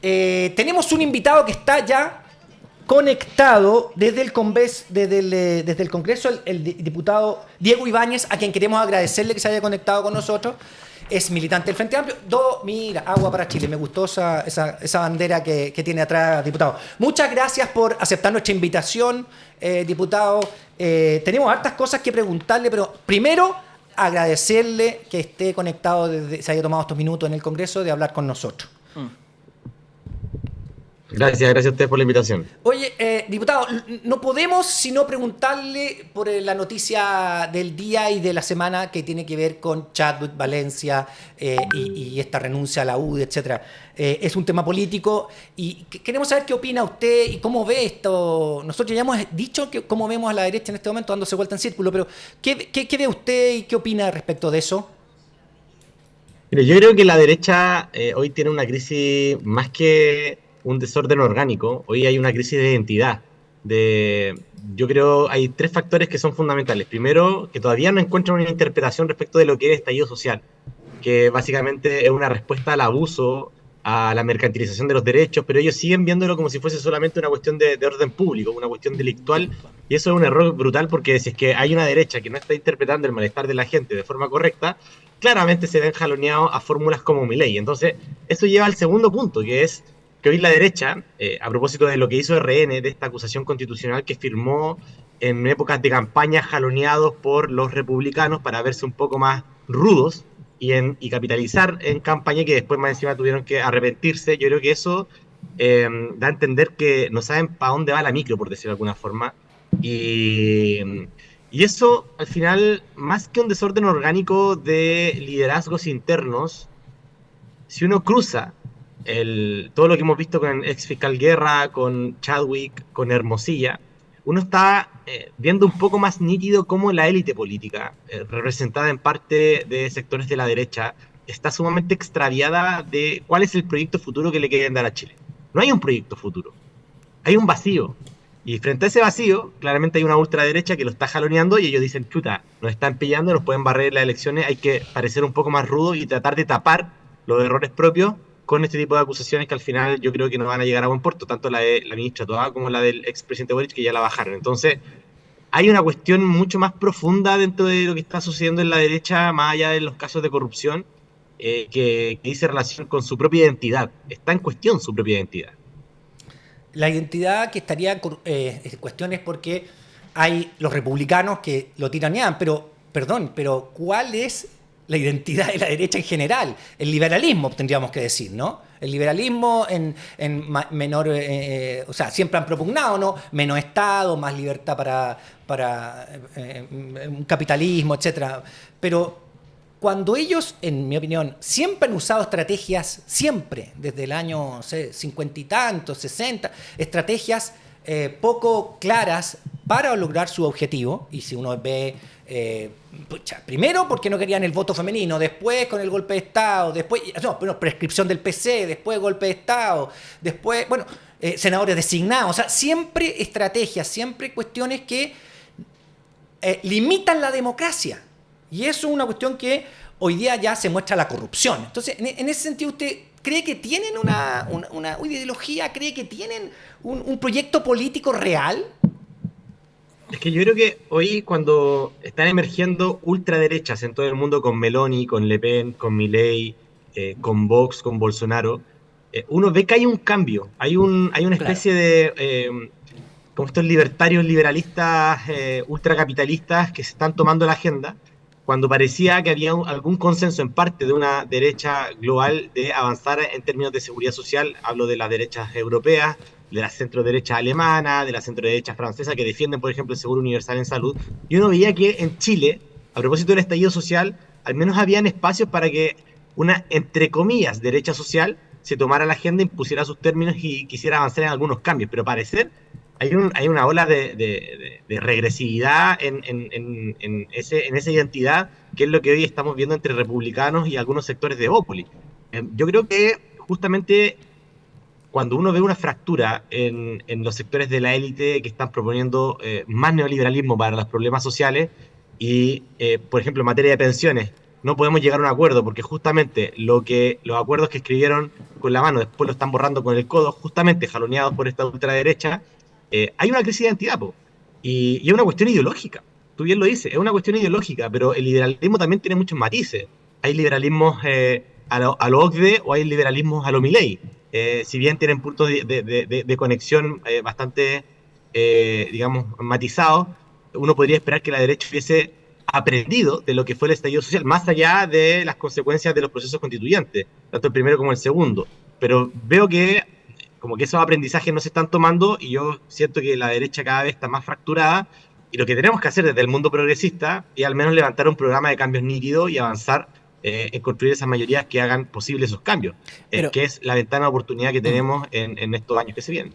Tenemos un invitado que está ya conectado desde el Congreso, el diputado Diego Ibáñez, a quien queremos agradecerle que se haya conectado con nosotros. Es militante del Frente Amplio. Mira, agua para Chile. Me gustó esa bandera que tiene atrás, diputado. Muchas gracias por aceptar nuestra invitación, diputado. Tenemos hartas cosas que preguntarle, pero primero agradecerle que esté conectado, se haya tomado estos minutos en el Congreso de hablar con nosotros. Gracias a ustedes por la invitación. Oye, diputado, no podemos sino preguntarle por la noticia del día y de la semana que tiene que ver con Chadwick Valencia y esta renuncia a la UDI, etcétera. Es un tema político y queremos saber qué opina usted y cómo ve esto. Nosotros ya hemos dicho que cómo vemos a la derecha en este momento dándose vuelta en círculo, pero ¿qué ve usted y qué opina respecto de eso? Mire, yo creo que la derecha hoy tiene una crisis más que un desorden orgánico. Hoy hay una crisis de identidad. Yo creo hay tres factores que son fundamentales. Primero, que todavía no encuentran una interpretación respecto de lo que es estallido social, que básicamente es una respuesta al abuso, a la mercantilización de los derechos, pero ellos siguen viéndolo como si fuese solamente una cuestión de orden público, una cuestión delictual, y eso es un error brutal porque si es que hay una derecha que no está interpretando el malestar de la gente de forma correcta, claramente se ven jaloneados a fórmulas como Milei. Entonces, eso lleva al segundo punto, que es que hoy la derecha, a propósito de lo que hizo RN, de esta acusación constitucional que firmó en épocas de campaña jaloneados por los republicanos para verse un poco más rudos y capitalizar en campaña que después más encima tuvieron que arrepentirse, yo creo que eso da a entender que no saben para dónde va la micro, por decirlo de alguna forma. Y eso, al final, más que un desorden orgánico de liderazgos internos, si uno cruza todo lo que hemos visto con ex fiscal Guerra, con Chadwick, con Hermosilla, uno está viendo un poco más nítido cómo la élite política, representada en parte de sectores de la derecha, está sumamente extraviada de cuál es el proyecto futuro que le quieren dar a Chile. No hay un proyecto futuro, hay un vacío. Y frente a ese vacío, claramente hay una ultraderecha que lo está jaloneando y ellos dicen, chuta, nos están pillando, nos pueden barrer las elecciones, hay que parecer un poco más rudo y tratar de tapar los errores propios con este tipo de acusaciones que al final yo creo que no van a llegar a buen puerto, tanto la de la ministra Toá como la del expresidente Boric, que ya la bajaron. Entonces, hay una cuestión mucho más profunda dentro de lo que está sucediendo en la derecha, más allá de los casos de corrupción, que dice relación con su propia identidad. Está en cuestión su propia identidad. La identidad que estaría en cuestión es porque hay los republicanos que lo tiranean, pero ¿cuál es la identidad de la derecha en general? El liberalismo, tendríamos que decir, ¿no? El liberalismo en menor, o sea, siempre han propugnado, ¿no? Menos Estado, más libertad para un capitalismo, etcétera. Pero cuando ellos, en mi opinión, siempre han usado estrategias, siempre, desde el año, no sé, 50 y tantos, 60, estrategias poco claras para lograr su objetivo, y si uno ve, primero porque no querían el voto femenino, después con el golpe de Estado, después, no, bueno, prescripción del PC, después golpe de Estado, después, bueno, senadores designados, o sea, siempre estrategias, siempre cuestiones que limitan la democracia. Y eso es una cuestión que hoy día ya se muestra la corrupción. Entonces, en ese sentido, ¿usted cree que tienen una ideología, cree que tienen un proyecto político real? Es que yo creo que hoy cuando están emergiendo ultraderechas en todo el mundo con Meloni, con Le Pen, con Milei, con Vox, con Bolsonaro, uno ve que hay un cambio, hay una especie de como estos libertarios liberalistas ultracapitalistas que se están tomando la agenda, cuando parecía que había algún consenso en parte de una derecha global de avanzar en términos de seguridad social. Hablo de las derechas europeas, de la centro-derecha alemana, de la centro-derecha francesa, que defienden, por ejemplo, el seguro universal en salud. Y uno veía que en Chile, a propósito del estallido social, al menos habían espacios para que una, entre comillas, derecha social se tomara la agenda, impusiera sus términos y quisiera avanzar en algunos cambios. Pero parecer hay una ola de regresividad en esa identidad, que es lo que hoy estamos viendo entre republicanos y algunos sectores de Bópoli. Yo creo que justamente cuando uno ve una fractura en los sectores de la élite que están proponiendo más neoliberalismo para los problemas sociales y, por ejemplo, en materia de pensiones, no podemos llegar a un acuerdo, porque justamente los acuerdos que escribieron con la mano, después lo están borrando con el codo, justamente jaloneados por esta ultraderecha, hay una crisis de identidad, po. Y es una cuestión ideológica. Tú bien lo dices, es una cuestión ideológica, pero el liberalismo también tiene muchos matices. Hay liberalismos a lo OCDE o hay liberalismos a lo Milei. Si bien tienen puntos de conexión bastante, digamos, matizados, uno podría esperar que la derecha hubiese aprendido de lo que fue el estallido social, más allá de las consecuencias de los procesos constituyentes, tanto el primero como el segundo. Pero veo que como que esos aprendizajes no se están tomando y yo siento que la derecha cada vez está más fracturada y lo que tenemos que hacer desde el mundo progresista es al menos levantar un programa de cambios nítido y avanzar en construir esas mayorías que hagan posibles esos cambios, que es la ventana de oportunidad que tenemos en estos años que se vienen.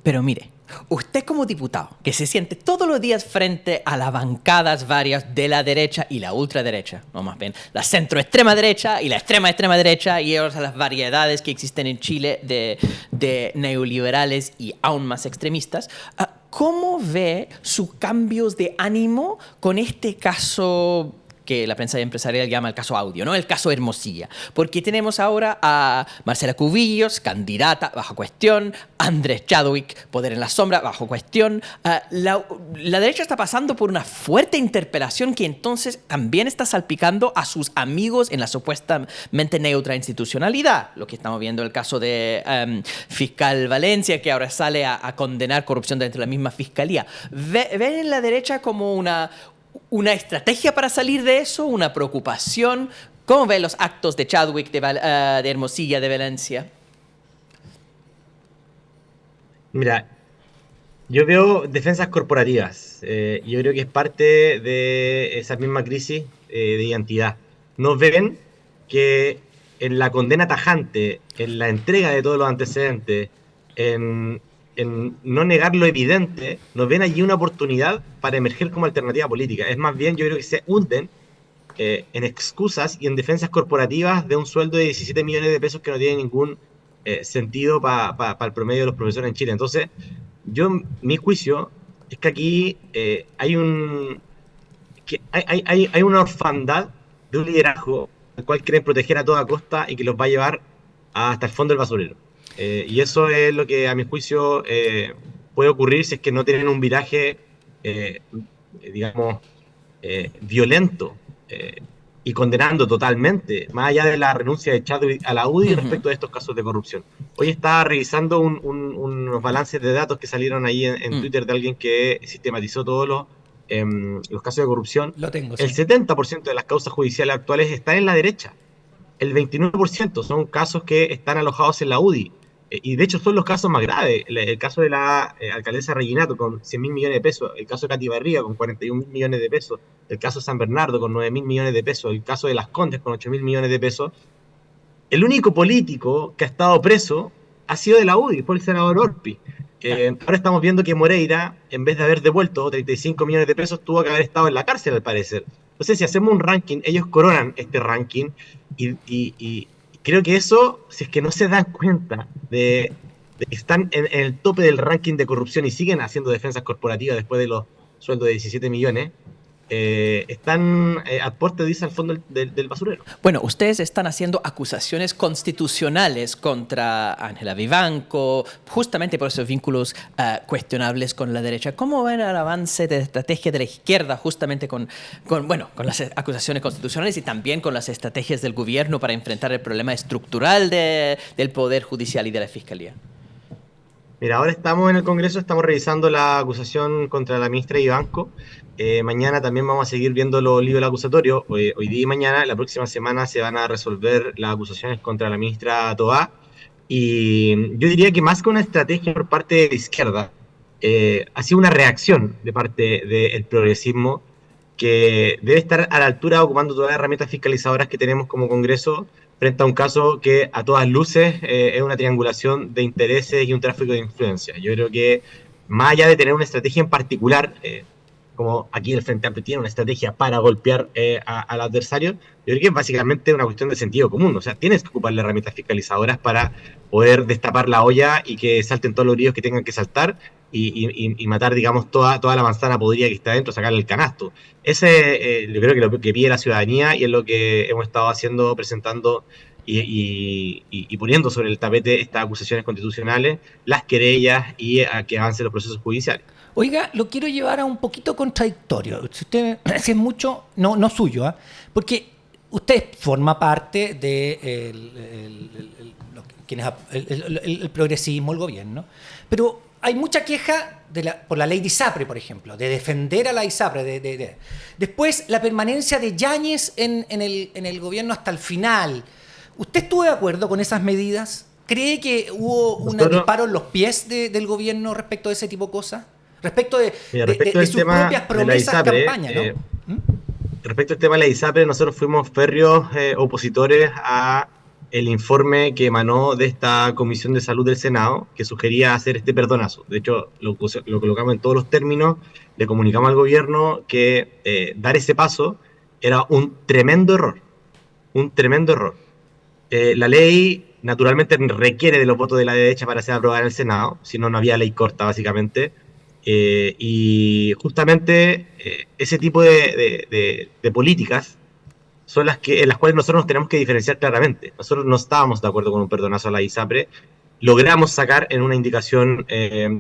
Pero mire, usted como diputado, que se siente todos los días frente a las bancadas varias de la derecha y la ultraderecha, no más bien, la centro-extrema derecha y la extrema-extrema derecha y otras las variedades que existen en Chile de neoliberales y aún más extremistas, ¿cómo ve sus cambios de ánimo con este caso que la prensa empresarial llama el caso Audio, ¿no? El caso Hermosilla. Porque tenemos ahora a Marcela Cubillos, candidata, bajo cuestión, Andrés Chadwick, poder en la sombra, bajo cuestión. La derecha está pasando por una fuerte interpelación que entonces también está salpicando a sus amigos en la supuestamente neutra institucionalidad. Lo que estamos viendo el caso de fiscal Valencia, que ahora sale a condenar corrupción dentro de la misma fiscalía. ¿Ven en la derecha como una estrategia para salir de eso, una preocupación? ¿Cómo ven los actos de Chadwick, de Hermosilla, de Valencia? Mira, yo veo defensas corporativas. Yo creo que es parte de esa misma crisis de identidad. No ven que en la condena tajante, en la entrega de todos los antecedentes, en no negar lo evidente, nos ven allí una oportunidad para emerger como alternativa política. Es más bien, yo creo que se hunden en excusas y en defensas corporativas de un sueldo de 17 millones de pesos que no tiene ningún sentido para el promedio de los profesores en Chile. Entonces, mi juicio es que aquí hay una orfandad de un liderazgo al cual quieren proteger a toda costa y que los va a llevar hasta el fondo del basurero. Y eso es lo que a mi juicio puede ocurrir si es que no tienen un viraje, digamos, violento y condenando totalmente, más allá de la renuncia de Chadwick a la UDI respecto de estos casos de corrupción. Hoy estaba revisando unos balances de datos que salieron ahí en Twitter de alguien que sistematizó todos los casos de corrupción. Lo tengo, El 70% de las causas judiciales actuales están en la derecha. El 29% son casos que están alojados en la UDI. Y de hecho son los casos más graves. El caso de la alcaldesa Reginato con 100.000 millones de pesos, el caso de Katy Barriga con 41.000 millones de pesos, el caso de San Bernardo con 9.000 millones de pesos, el caso de Las Condes con 8.000 millones de pesos. El único político que ha estado preso ha sido de la UDI, fue el senador Orpi. Ahora estamos viendo que Moreira, en vez de haber devuelto 35 millones de pesos, tuvo que haber estado en la cárcel, al parecer. Entonces, si hacemos un ranking, ellos coronan este ranking y creo que eso, si es que no se dan cuenta de que están en el tope del ranking de corrupción y siguen haciendo defensas corporativas después de los sueldos de 17 millones, están a puerta, dice, al fondo del basurero. Bueno, ustedes están haciendo acusaciones constitucionales contra Ángela Vivanco, justamente por esos vínculos cuestionables con la derecha. ¿Cómo ven el avance de la estrategia de la izquierda justamente con las acusaciones constitucionales y también con las estrategias del gobierno para enfrentar el problema estructural del Poder Judicial y de la Fiscalía? Mira, ahora estamos en el Congreso, estamos revisando la acusación contra la ministra Vivanco. Mañana también vamos a seguir viendo los libros del acusatorio. Hoy día y mañana, la próxima semana, se van a resolver las acusaciones contra la ministra Toá. Y yo diría que más que una estrategia por parte de la izquierda, ha sido una reacción de parte del progresismo que debe estar a la altura ocupando todas las herramientas fiscalizadoras que tenemos como Congreso frente a un caso que a todas luces es una triangulación de intereses y un tráfico de influencia. Yo creo que más allá de tener una estrategia en particular, como aquí el Frente Amplio tiene una estrategia para golpear al adversario, yo creo que es básicamente una cuestión de sentido común. O sea, tienes que ocupar las herramientas fiscalizadoras para poder destapar la olla y que salten todos los grillos que tengan que saltar y matar, digamos, toda la manzana podrida que está dentro, sacarle el canasto. Ese yo creo que lo que pide la ciudadanía y es lo que hemos estado haciendo, presentando y poniendo sobre el tapete estas acusaciones constitucionales, las querellas y a que avancen los procesos judiciales. Oiga, lo quiero llevar a un poquito contradictorio. Si usted si es mucho, no suyo, ¿ah? Porque usted forma parte de el progresismo, el gobierno, pero hay mucha queja por la ley de ISAPRE, por ejemplo, de defender a la ISAPRE. Después, la permanencia de Yáñez en el gobierno hasta el final. ¿Usted estuvo de acuerdo con esas medidas? ¿Cree que hubo un disparo en los pies del gobierno respecto de ese tipo de cosas? Respecto de sus propias promesas de campaña, ¿no? Respecto al tema de la ISAPRE, nosotros fuimos férreos opositores a el informe que emanó de esta Comisión de Salud del Senado, que sugería hacer este perdonazo. De hecho, lo colocamos en todos los términos, le comunicamos al gobierno que dar ese paso era un tremendo error. La ley, naturalmente, requiere de los votos de la derecha para ser aprobada en el Senado, si no, no había ley corta, básicamente. Y justamente ese tipo de políticas son en las cuales nosotros nos tenemos que diferenciar claramente. Nosotros no estábamos de acuerdo con un perdonazo a la ISAPRE. Logramos sacar en una indicación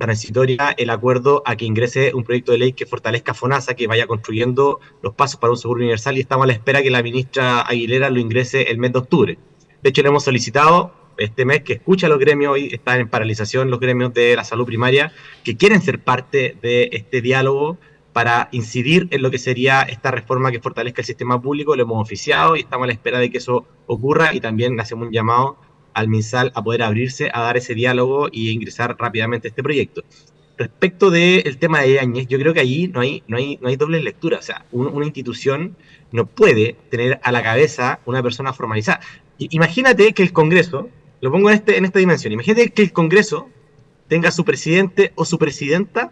transitoria el acuerdo a que ingrese un proyecto de ley que fortalezca FONASA, que vaya construyendo los pasos para un seguro universal, y estamos a la espera que la ministra Aguilera lo ingrese el mes de octubre. De hecho, le hemos solicitado este mes que escucha a los gremios, hoy están en paralización los gremios de la salud primaria, que quieren ser parte de este diálogo para incidir en lo que sería esta reforma que fortalezca el sistema público. Lo hemos oficiado y estamos a la espera de que eso ocurra, y también hacemos un llamado al MinSal a poder abrirse a dar ese diálogo y ingresar rápidamente a este proyecto. Respecto del tema de Yáñez, yo creo que allí no hay doble lectura. O sea, una institución no puede tener a la cabeza una persona formalizada. Imagínate que el Congreso, lo pongo en esta dimensión, imagínate que el Congreso tenga su presidente o su presidenta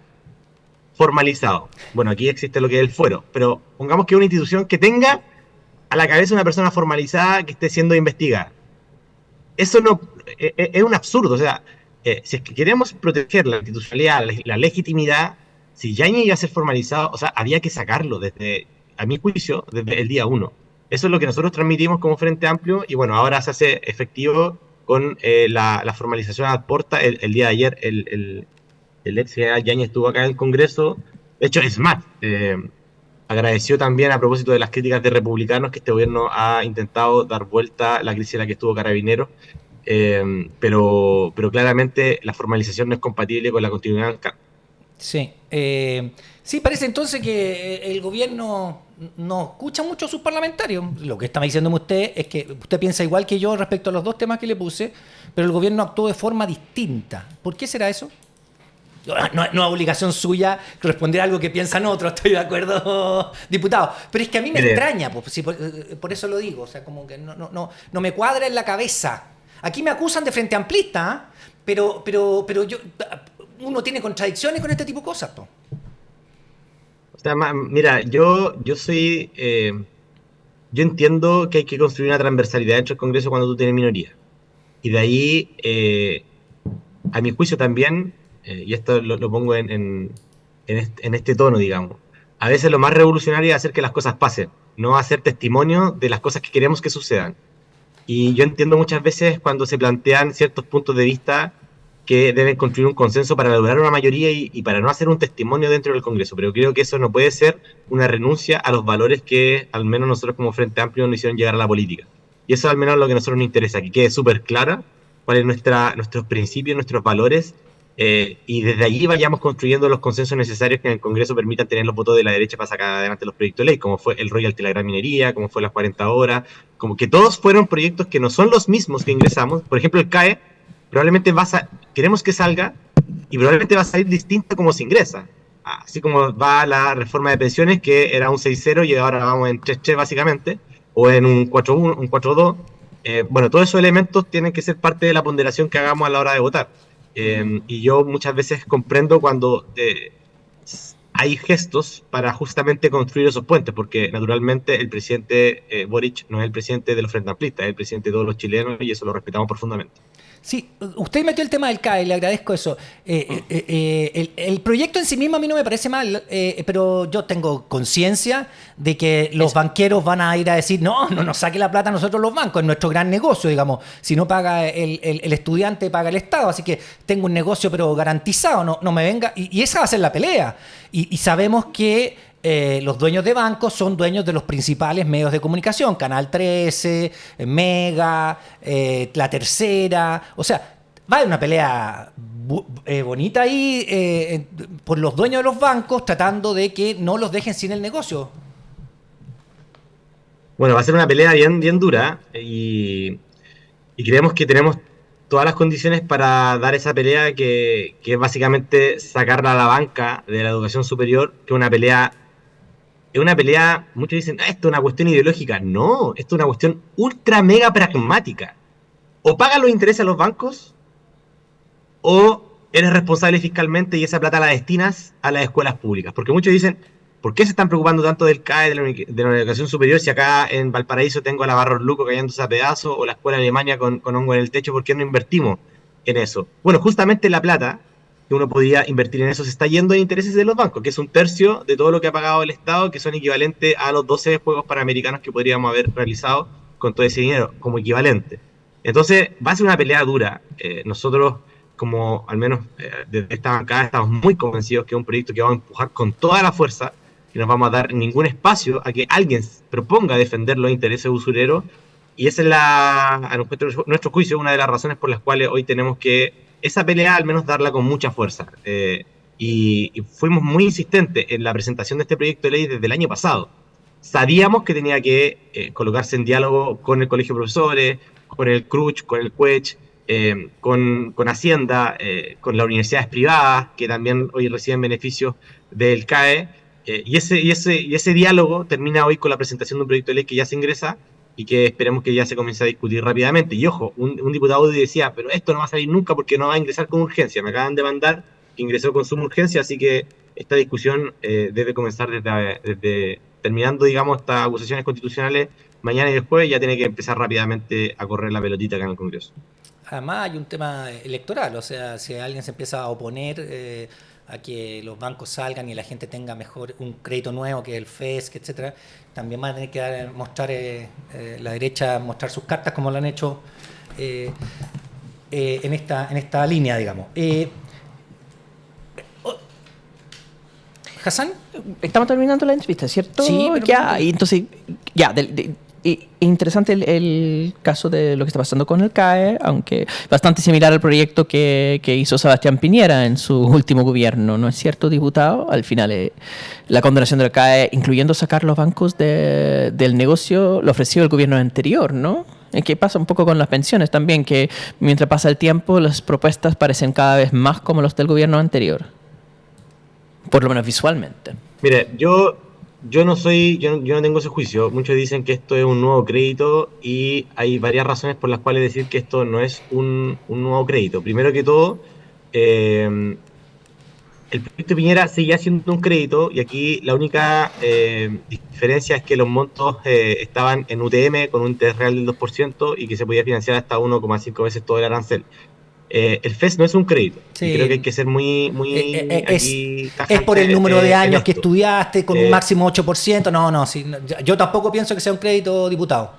formalizado. Bueno, aquí existe lo que es el fuero, pero pongamos que una institución que tenga a la cabeza una persona formalizada que esté siendo investigada. Eso no es un absurdo. O sea, si es que queremos proteger la institucionalidad, la legitimidad, si Yáñez iba a ser formalizado, o sea, había que sacarlo a mi juicio, desde el día 1. Eso es lo que nosotros transmitimos como Frente Amplio, y bueno, ahora se hace efectivo con la formalización ad porta. El día de ayer el ex general Yáñez estuvo acá en el Congreso. De hecho, es más, agradeció también, a propósito de las críticas de republicanos, que este gobierno ha intentado dar vuelta la crisis en la que estuvo Carabineros, pero claramente la formalización no es compatible con la continuidad del cargo. Sí. Sí, parece entonces que el gobierno no escucha mucho a sus parlamentarios. Lo que estaba diciéndome usted es que usted piensa igual que yo respecto a los dos temas que le puse, pero el gobierno actuó de forma distinta. ¿Por qué será eso? No es obligación suya responder algo que piensan otros, estoy de acuerdo, diputado. Pero es que a mí me extraña, por eso lo digo. O sea, como que no me cuadra en la cabeza. Aquí me acusan de frente amplista, pero uno tiene contradicciones con este tipo de cosas, po. O sea, mira, yo soy... yo entiendo que hay que construir una transversalidad dentro del Congreso cuando tú tienes minoría. Y de ahí, a mi juicio también, y esto lo pongo en este tono, digamos, a veces lo más revolucionario es hacer que las cosas pasen, no hacer testimonio de las cosas que queremos que sucedan. Y yo entiendo muchas veces cuando se plantean ciertos puntos de vista que deben construir un consenso para lograr una mayoría y para no hacer un testimonio dentro del Congreso, pero creo que eso no puede ser una renuncia a los valores que al menos nosotros como Frente Amplio nos hicieron llegar a la política. Y eso al menos es lo que a nosotros nos interesa, que quede súper clara cuáles son nuestros principios, nuestros valores, y desde allí vayamos construyendo los consensos necesarios que en el Congreso permitan tener los votos de la derecha para sacar adelante los proyectos de ley, como fue el royalty de la gran minería, como fue las 40 horas, como que todos fueron proyectos que no son los mismos que ingresamos. Por ejemplo, el CAE probablemente queremos que salga y probablemente va a salir distinto como se ingresa. Así como va la reforma de pensiones, que era un 6-0 y ahora vamos en 3-3 básicamente, o en un 4-1, un 4-2. Bueno, todos esos elementos tienen que ser parte de la ponderación que hagamos a la hora de votar. Y yo muchas veces comprendo cuando hay gestos para justamente construir esos puentes, porque naturalmente el presidente Boric no es el presidente de los Frente Amplistas, es el presidente de todos los chilenos y eso lo respetamos profundamente. Sí, usted metió el tema del CAE, le agradezco eso. El proyecto en sí mismo a mí no me parece mal, pero yo tengo conciencia de que los banqueros van a ir a decir, no nos saque la plata a nosotros los bancos, es nuestro gran negocio, digamos. Si no paga el estudiante, paga el Estado, así que tengo un negocio pero garantizado, no me venga. Y esa va a ser la pelea. Y sabemos que los dueños de bancos son dueños de los principales medios de comunicación, Canal 13, Mega, La Tercera. O sea, va a haber una pelea bonita ahí por los dueños de los bancos tratando de que no los dejen sin el negocio. Bueno, va a ser una pelea bien dura y creemos que tenemos todas las condiciones para dar esa pelea que es básicamente sacarla a la banca de la educación superior, que es una pelea, muchos dicen, esto es una cuestión ideológica. No, esto es una cuestión ultra mega pragmática. O pagan los intereses a los bancos, o eres responsable fiscalmente y esa plata la destinas a las escuelas públicas. Porque muchos dicen, ¿por qué se están preocupando tanto del CAE, de la educación superior, si acá en Valparaíso tengo a la Barros Luco cayéndose a pedazos, o la escuela Alemania con hongo en el techo? ¿Por qué no invertimos en eso? Bueno, justamente la plata que uno podría invertir en eso se está yendo en intereses de los bancos, que es 1/3 de todo lo que ha pagado el Estado, que son equivalentes a los 12 Juegos Panamericanos que podríamos haber realizado con todo ese dinero, como equivalente. Entonces, va a ser una pelea dura. Nosotros, como al menos desde esta bancada, estamos muy convencidos que es un proyecto que vamos a empujar con toda la fuerza, y no vamos a dar ningún espacio a que alguien proponga defender los intereses usureros, y esa es a nuestro juicio, una de las razones por las cuales hoy tenemos que esa pelea al menos darla con mucha fuerza. Y fuimos muy insistentes en la presentación de este proyecto de ley desde el año pasado. Sabíamos que tenía que colocarse en diálogo con el Colegio de Profesores, con el CRUCH, con el CUECH, con Hacienda, con las universidades privadas, que también hoy reciben beneficios del CAE, y ese diálogo termina hoy con la presentación de un proyecto de ley que ya se ingresa y que esperemos que ya se comience a discutir rápidamente. Y ojo, un diputado decía, pero esto no va a salir nunca porque no va a ingresar con urgencia. Me acaban de mandar que ingresó con suma urgencia, así que esta discusión debe comenzar desde terminando, digamos, estas acusaciones constitucionales mañana y después, ya tiene que empezar rápidamente a correr la pelotita acá en el Congreso. Además hay un tema electoral, o sea, si alguien se empieza a oponer a que los bancos salgan y la gente tenga mejor un crédito nuevo que el FESC, etcétera, también van a tener que mostrar la derecha, mostrar sus cartas como lo han hecho en esta línea, digamos. ¿Hassan? Estamos terminando la entrevista, ¿cierto? Sí, pero ya, y entonces, ya, interesante el caso de lo que está pasando con el CAE, aunque bastante similar al proyecto que hizo Sebastián Piñera en su último gobierno, ¿no es cierto, diputado? Al final, la condonación del CAE, incluyendo sacar los bancos del negocio, lo ofreció el gobierno anterior, ¿no? ¿Qué pasa un poco con las pensiones también? Que mientras pasa el tiempo, las propuestas parecen cada vez más como los del gobierno anterior, por lo menos visualmente. Mire, yo no tengo ese juicio. Muchos dicen que esto es un nuevo crédito y hay varias razones por las cuales decir que esto no es un nuevo crédito. Primero que todo, el proyecto de Piñera seguía siendo un crédito y aquí la única diferencia es que los montos estaban en UTM con un interés real del 2% y que se podía financiar hasta 1,5 veces todo el arancel. El FES no es un crédito. Sí. Creo que hay que ser muy aquí es por el número de años que estudiaste con un máximo 8%. Sí, yo tampoco pienso que sea un crédito, diputado.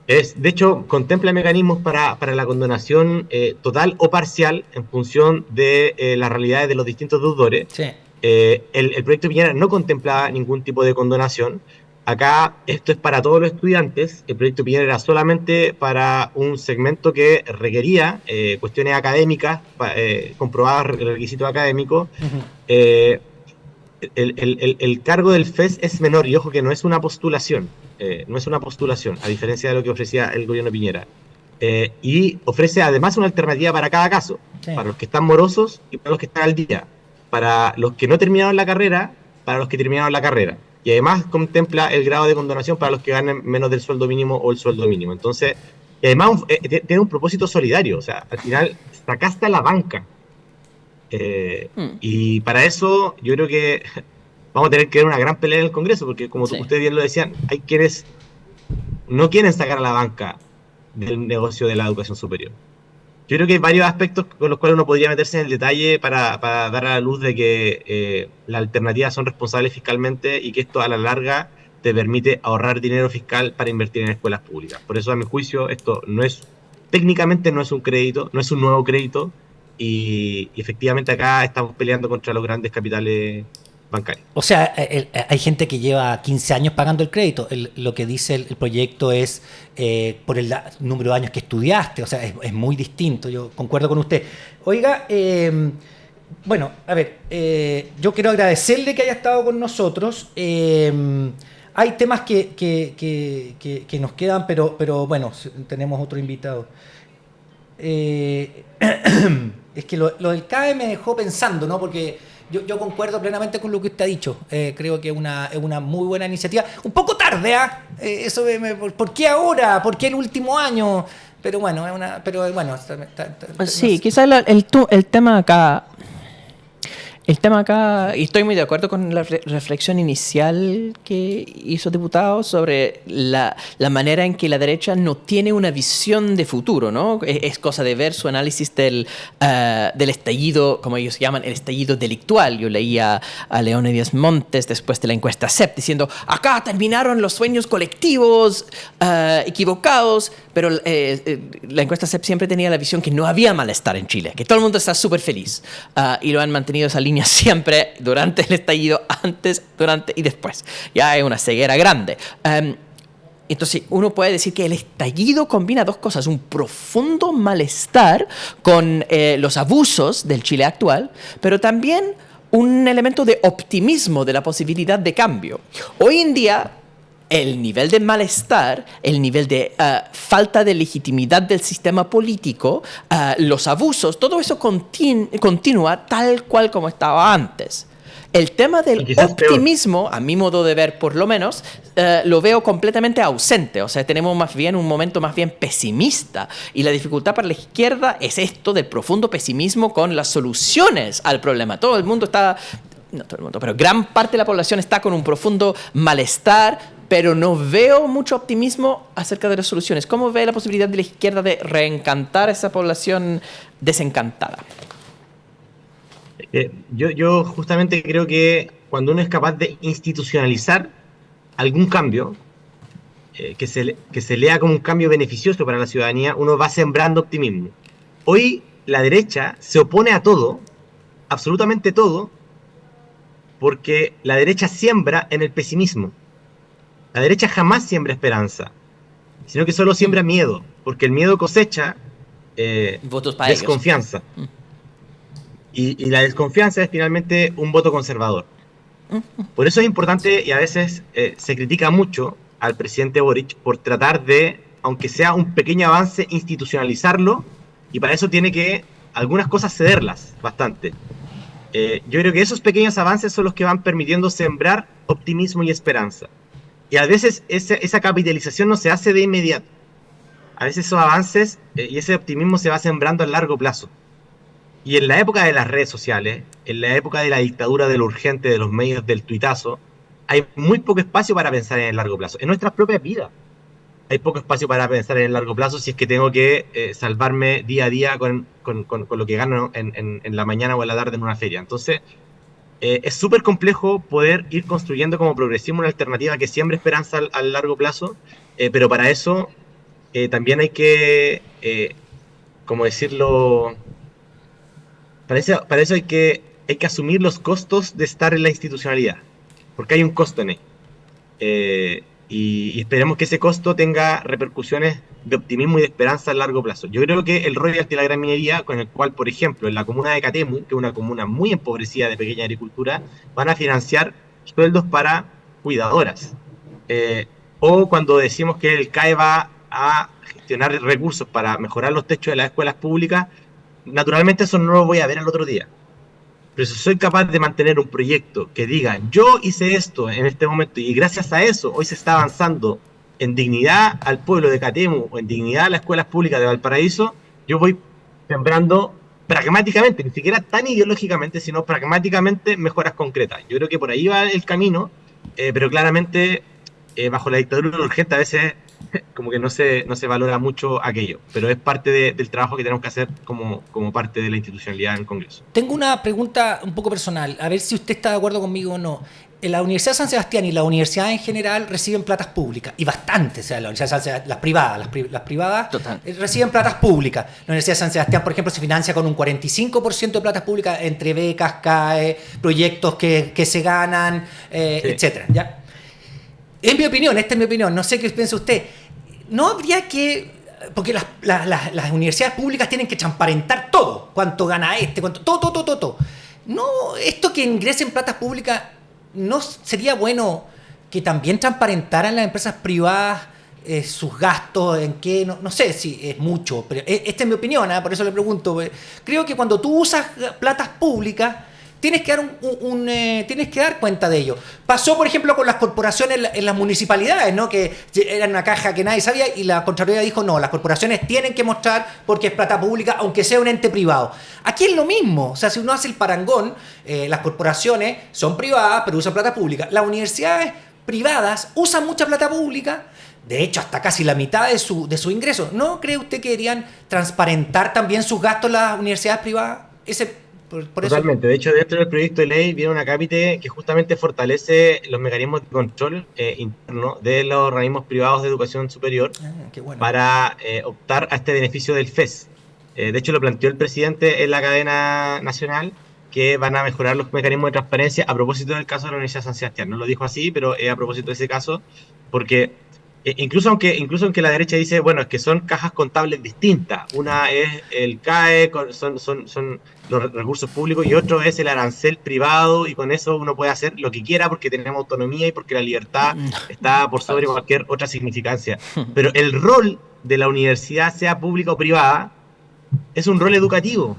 De hecho, contempla mecanismos para la condonación total o parcial en función de las realidades de los distintos deudores. Sí. El proyecto de Piñera no contemplaba ningún tipo de condonación. Acá esto es para todos los estudiantes. El proyecto Piñera era solamente para un segmento que requería cuestiones académicas, comprobar el requisito académico. Uh-huh. El cargo del FES es menor y ojo que no es una postulación. A diferencia de lo que ofrecía el gobierno Piñera. Y ofrece además una alternativa para cada caso, sí. Para los que están morosos y para los que están al día, para los que no terminaron la carrera, para los que terminaron la carrera. Y además contempla el grado de condonación para los que ganen menos del sueldo mínimo o el sueldo mínimo. Entonces, y además tiene un propósito solidario. O sea, al final sacaste a la banca Y para eso yo creo que vamos a tener que ver una gran pelea en el Congreso, porque como Sí. ustedes bien lo decían, hay quienes no quieren sacar a la banca del negocio de la educación superior. Yo creo que hay varios aspectos con los cuales uno podría meterse en el detalle para dar a la luz de que las alternativas son responsables fiscalmente y que esto a la larga te permite ahorrar dinero fiscal para invertir en escuelas públicas. Por eso, a mi juicio, esto no es, técnicamente no es un crédito, no es un nuevo crédito, y efectivamente acá estamos peleando contra los grandes capitales bancarios. O sea, hay gente que lleva 15 años pagando el crédito. Lo que dice el proyecto es por el número de años que estudiaste. O sea, es muy distinto. Yo concuerdo con usted. Oiga, bueno, a ver, yo quiero agradecerle que haya estado con nosotros. Hay temas que nos quedan, pero bueno, tenemos otro invitado. Es que lo del CAE me dejó pensando, ¿no? Porque yo concuerdo plenamente con lo que usted ha dicho. Creo que es una muy buena iniciativa. Un poco tarde, ¿ah? ¿Por qué ahora? ¿Por qué el último año? Pero bueno, Sí, quizás el tema acá. El tema acá, y estoy muy de acuerdo con la reflexión inicial que hizo el diputado sobre la manera en que la derecha no tiene una visión de futuro, ¿no? Es cosa de ver su análisis del estallido, como ellos llaman, el estallido delictual. Yo leía a Leónidas Montes después de la encuesta CEP diciendo, acá terminaron los sueños colectivos equivocados, pero la encuesta CEP siempre tenía la visión que no había malestar en Chile, que todo el mundo está súper feliz, y lo han mantenido esa línea siempre durante el estallido, antes, durante y después. Ya es una ceguera grande. Entonces, uno puede decir que el estallido combina dos cosas: un profundo malestar con los abusos del Chile actual, pero también un elemento de optimismo de la posibilidad de cambio. Hoy en día, el nivel de malestar, el nivel de falta de legitimidad del sistema político, los abusos, todo eso continúa tal cual como estaba antes. El tema del optimismo, a mi modo de ver por lo menos, lo veo completamente ausente. O sea, tenemos más bien un momento más bien pesimista. Y la dificultad para la izquierda es esto del profundo pesimismo con las soluciones al problema. Todo el mundo está... No todo el mundo, pero gran parte de la población está con un profundo malestar, pero no veo mucho optimismo acerca de las soluciones. ¿Cómo ve la posibilidad de la izquierda de reencantar a esa población desencantada? Yo justamente creo que cuando uno es capaz de institucionalizar algún cambio, que se lea como un cambio beneficioso para la ciudadanía, uno va sembrando optimismo. Hoy la derecha se opone a todo, absolutamente todo, porque la derecha siembra en el pesimismo. La derecha jamás siembra esperanza, sino que solo siembra miedo, porque el miedo cosecha votos para desconfianza. Y la desconfianza es finalmente un voto conservador. Por eso es importante, y a veces se critica mucho al presidente Boric por tratar de, aunque sea un pequeño avance, institucionalizarlo, y para eso tiene que algunas cosas cederlas bastante. Yo creo que esos pequeños avances son los que van permitiendo sembrar optimismo y esperanza. Y a veces esa capitalización no se hace de inmediato. A veces esos avances y ese optimismo se va sembrando a largo plazo. Y en la época de las redes sociales, en la época de la dictadura de lo urgente, de los medios del tuitazo, hay muy poco espacio para pensar en el largo plazo. En nuestras propias vidas hay poco espacio para pensar en el largo plazo si es que tengo que salvarme día a día con lo que gano en la mañana o en la tarde en una feria. Entonces, es súper complejo poder ir construyendo como progresismo una alternativa que siembre esperanza al largo plazo, pero para eso también hay que, como decirlo, para eso hay que asumir los costos de estar en la institucionalidad, porque hay un costo en ello. Y esperemos que ese costo tenga repercusiones de optimismo y de esperanza a largo plazo. Yo creo que el royalty de la gran minería, con el cual, por ejemplo, en la comuna de Catemu, que es una comuna muy empobrecida de pequeña agricultura, van a financiar sueldos para cuidadoras. O cuando decimos que el CAE va a gestionar recursos para mejorar los techos de las escuelas públicas, naturalmente eso no lo voy a ver al otro día. Pero si soy capaz de mantener un proyecto que diga, yo hice esto en este momento y gracias a eso hoy se está avanzando en dignidad al pueblo de Catemu o en dignidad a las escuelas públicas de Valparaíso, yo voy sembrando pragmáticamente, ni siquiera tan ideológicamente, sino pragmáticamente mejoras concretas. Yo creo que por ahí va el camino, pero claramente bajo la dictadura urgente a veces como que no se valora mucho aquello, pero es parte del trabajo que tenemos que hacer como parte de la institucionalidad en el Congreso. Tengo una pregunta un poco personal, a ver si usted está de acuerdo conmigo o no. La Universidad de San Sebastián y la universidad en general reciben platas públicas, y bastante, o sea, la Universidad de San Sebastián, las privadas reciben platas públicas. La Universidad de San Sebastián, por ejemplo, se financia con un 45% de platas públicas entre becas, CAE, proyectos que se ganan, etcétera, ¿ya? En mi opinión, esta es mi opinión, no sé qué piensa usted, no habría que... Porque las universidades públicas tienen que transparentar todo, cuánto gana cuánto, todo. No, esto que ingresen platas públicas, ¿no sería bueno que también transparentaran las empresas privadas sus gastos, en qué? No sé si es mucho, pero esta es mi opinión, por eso le pregunto. Creo que cuando tú usas platas públicas, tienes que dar cuenta de ello. Pasó, por ejemplo, con las corporaciones en las municipalidades, ¿no? Que eran una caja que nadie sabía y la Contraloría dijo, no, las corporaciones tienen que mostrar porque es plata pública, aunque sea un ente privado. Aquí es lo mismo. O sea, si uno hace el parangón, las corporaciones son privadas, pero usan plata pública. Las universidades privadas usan mucha plata pública, de hecho, hasta casi la mitad de su ingreso. ¿No cree usted que deberían transparentar también sus gastos las universidades privadas? Totalmente. De hecho, dentro del proyecto de ley viene una cápite que justamente fortalece los mecanismos de control interno de los organismos privados de educación superior para optar a este beneficio del FES. De hecho, lo planteó el presidente en la cadena nacional, que van a mejorar los mecanismos de transparencia a propósito del caso de la Universidad de San Sebastián. No lo dijo así, pero es a propósito de ese caso, porque incluso aunque la derecha dice, bueno, es que son cajas contables distintas. Una es el CAE, son los recursos públicos, y otro es el arancel privado, y con eso uno puede hacer lo que quiera porque tenemos autonomía y porque la libertad está por sobre cualquier otra significancia. Pero el rol de la universidad, sea pública o privada, es un rol educativo.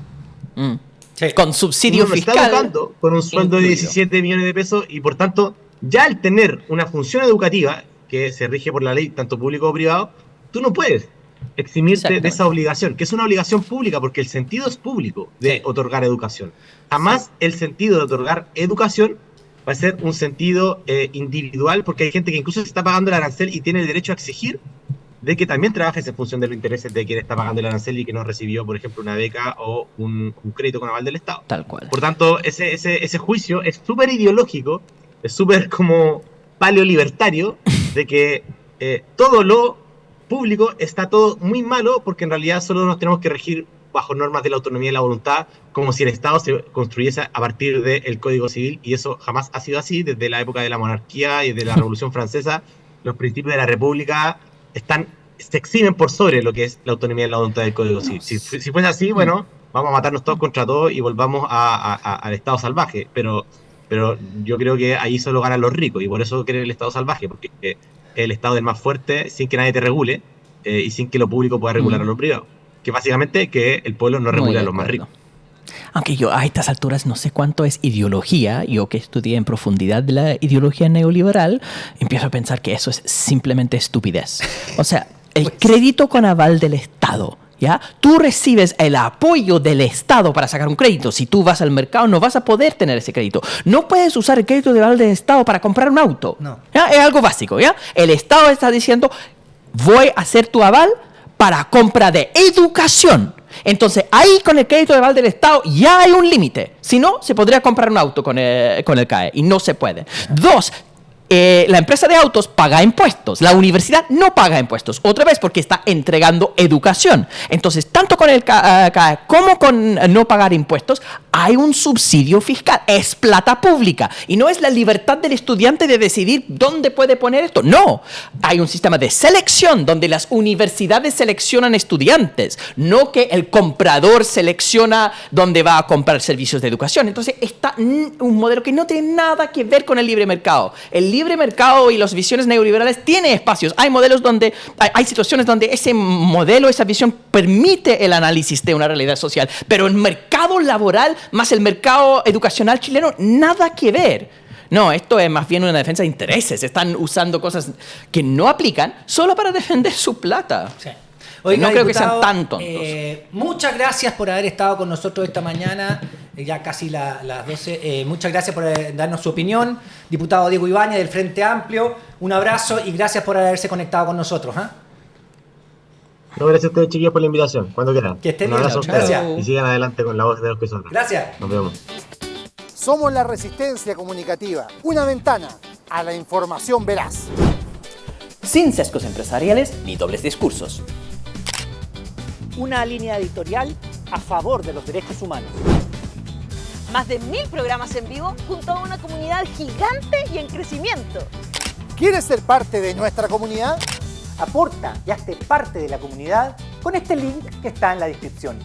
Sí. Con subsidio fiscal. Está educando con un sueldo de 17 millones de pesos, y por tanto, ya al tener una función educativa que se rige por la ley, tanto público o privado, tú no puedes eximirte de esa obligación, que es una obligación pública, porque el sentido es público de otorgar educación. Jamás el sentido de otorgar educación va a ser un sentido individual, porque hay gente que incluso se está pagando el arancel y tiene el derecho a exigir de que también trabajes en función de los intereses de quien está pagando el arancel y que no recibió, por ejemplo, una beca o un crédito con aval del Estado. Tal cual. Por tanto, ese juicio es súper ideológico, es súper como paleolibertario, de que todo lo público está todo muy malo, porque en realidad solo nos tenemos que regir bajo normas de la autonomía y la voluntad, como si el Estado se construyese a partir del Código Civil, y eso jamás ha sido así. Desde la época de la monarquía y de la Revolución Francesa, los principios de la República se eximen por sobre lo que es la autonomía y la voluntad del Código Civil. Si fuese así, bueno, vamos a matarnos todos contra todos y volvamos al Estado salvaje, pero yo creo que ahí solo ganan los ricos, y por eso quieren el Estado salvaje, porque el Estado es más fuerte sin que nadie te regule, y sin que lo público pueda regular a lo privado. Que básicamente que el pueblo no regula a los más ricos. Aunque yo a estas alturas no sé cuánto es ideología, yo que estudié en profundidad de la ideología neoliberal, empiezo a pensar que eso es simplemente estupidez. O sea, el crédito con aval del Estado, ¿ya? Tú recibes el apoyo del Estado para sacar un crédito. Si tú vas al mercado, no vas a poder tener ese crédito. No puedes usar el crédito de aval del Estado para comprar un auto. No. ¿Ya? Es algo básico, ¿ya? El Estado está diciendo, voy a hacer tu aval para compra de educación. Entonces, ahí con el crédito de aval del Estado ya hay un límite. Si no, se podría comprar un auto con el CAE, y no se puede. Dos, la empresa de autos paga impuestos. La universidad no paga impuestos. Otra vez, porque está entregando educación. Entonces, tanto con el CAE como con no pagar impuestos, hay un subsidio fiscal. Es plata pública. Y no es la libertad del estudiante de decidir dónde puede poner esto. No. Hay un sistema de selección donde las universidades seleccionan estudiantes. No que el comprador selecciona dónde va a comprar servicios de educación. Entonces, está un modelo que no tiene nada que ver con el libre mercado. El libre mercado y las visiones neoliberales tiene espacios. Hay modelos donde, hay situaciones donde ese modelo, esa visión permite el análisis de una realidad social. Pero el mercado laboral más el mercado educacional chileno, nada que ver. No, esto es más bien una defensa de intereses. Están usando cosas que no aplican solo para defender su plata. Sí. Oiga, no creo que diputado, sean tan tontos. Muchas gracias por haber estado con nosotros esta mañana, ya casi las 12. Muchas gracias por darnos su opinión. Diputado Diego Ibáñez del Frente Amplio, un abrazo y gracias por haberse conectado con nosotros. No, gracias a ustedes, chiquillos, por la invitación. Cuando quieran. Que estén Un bien, abrazo a chao. ustedes. Gracias. Y sigan adelante con la voz de los que son. Gracias. Nos vemos. Somos la Resistencia Comunicativa, una ventana a la información veraz. Sin sesgos empresariales ni dobles discursos. Una línea editorial a favor de los derechos humanos. Más de 1000 programas en vivo junto a una comunidad gigante y en crecimiento. ¿Quieres ser parte de nuestra comunidad? Aporta y hazte parte de la comunidad con este link que está en la descripción.